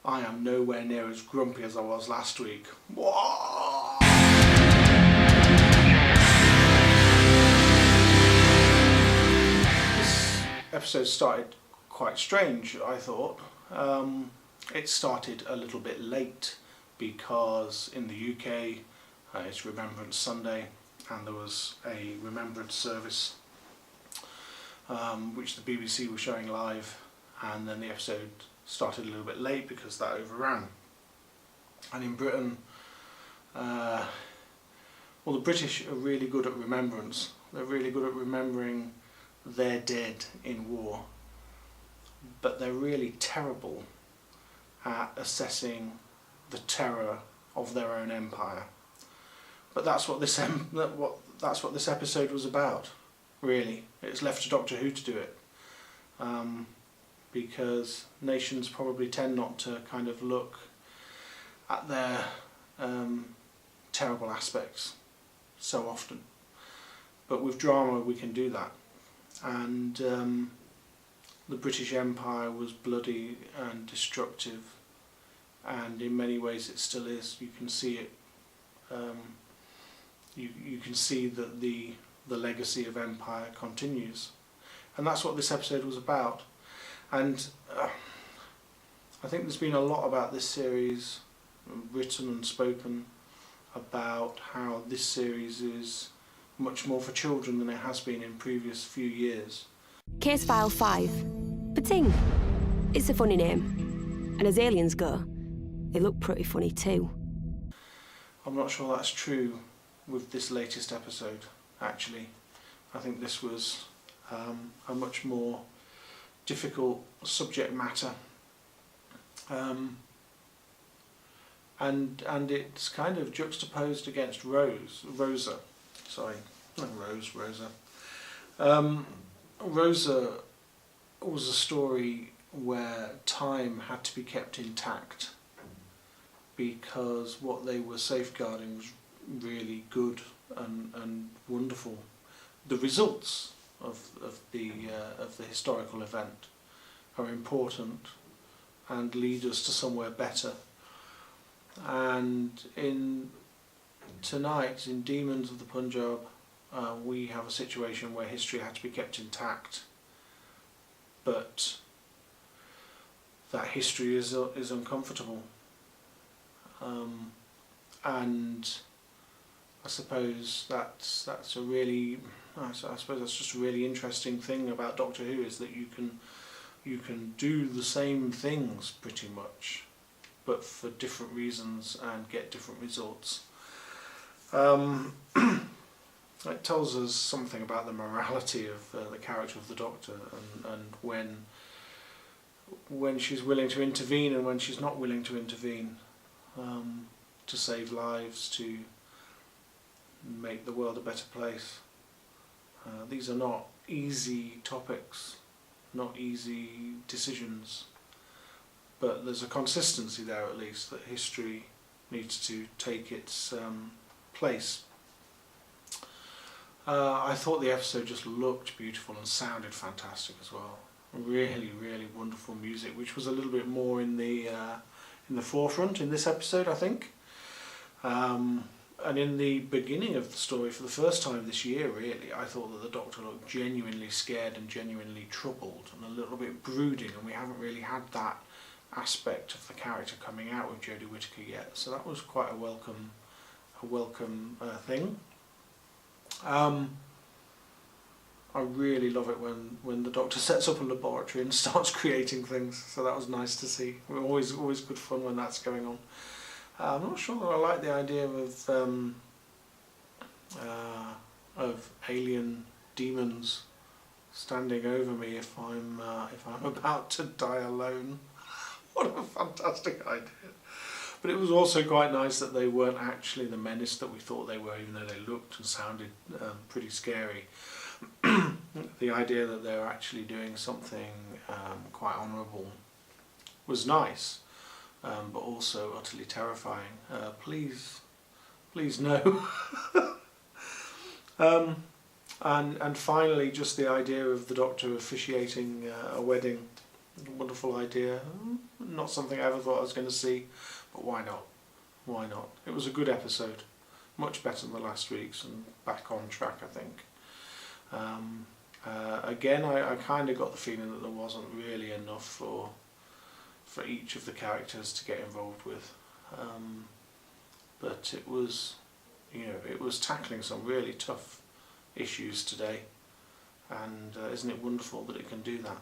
I am nowhere near as grumpy as I was last week. Whoa! This episode started quite strange, I thought. It started a little bit late because in the UK it's Remembrance Sunday and there was a remembrance service which the BBC were showing live, and then the episode started a little bit late because that overran. And in Britain, well, the British are really good at remembrance. They're really good at remembering their dead in war, but they're really terrible at assessing the terror of their own empire. But that's what this episode was about. Really, it's left to Doctor Who to do it, because nations probably tend not to kind of look at their terrible aspects so often. But with drama we can do that, and the British Empire was bloody and destructive, and in many ways it still is. You can see it. You can see that the legacy of empire continues, and that's what this episode was about. And I think there's been a lot about this series written and spoken about how this series is much more for children than it has been in previous few years. Case File 5. Pating. It's a funny name. And as aliens go, they look pretty funny too. I'm not sure that's true with this latest episode, actually. I think this was a much more difficult subject matter. And it's kind of juxtaposed against Rosa. Rosa was a story where time had to be kept intact because what they were safeguarding was really good and wonderful. The results of the historical event are important and lead us to somewhere better. And tonight in Demons of the Punjab, we have a situation where history had to be kept intact, but that history is uncomfortable, and I suppose that's a really, I suppose that's just a really interesting thing about Doctor Who, is that you can do the same things pretty much, but for different reasons and get different results. It tells us something about the morality of the character of the Doctor, and when she's willing to intervene and when she's not willing to intervene, to save lives, to make the world a better place. These are not easy topics, not easy decisions, but there's a consistency there, at least, that history needs to take its place. I thought the episode just looked beautiful and sounded fantastic as well. Really, really wonderful music, which was a little bit more in the forefront in this episode, I think. And in the beginning of the story, for the first time this year really, I thought that the Doctor looked genuinely scared and genuinely troubled and a little bit brooding, and we haven't really had that aspect of the character coming out with Jodie Whittaker yet, so that was quite a welcome thing. I really love it when the Doctor sets up a laboratory and starts creating things, so that was nice to see. Always good fun when that's going on. I'm not sure that I like the idea of alien demons standing over me if I'm about to die alone. What a fantastic idea! But it was also quite nice that they weren't actually the menace that we thought they were, even though they looked and sounded pretty scary. The idea that they were actually doing something quite honourable was nice. But also utterly terrifying. Please no. And finally, just the idea of the Doctor officiating a wedding Wonderful idea. Not something I ever thought I was going to see, but why not? Why not? It was a good episode, much better than the last week's, and back on track, I think. Again, I kind of got the feeling that there wasn't really enough for each of the characters to get involved with, but it was, it was tackling some really tough issues today, and isn't it wonderful that it can do that?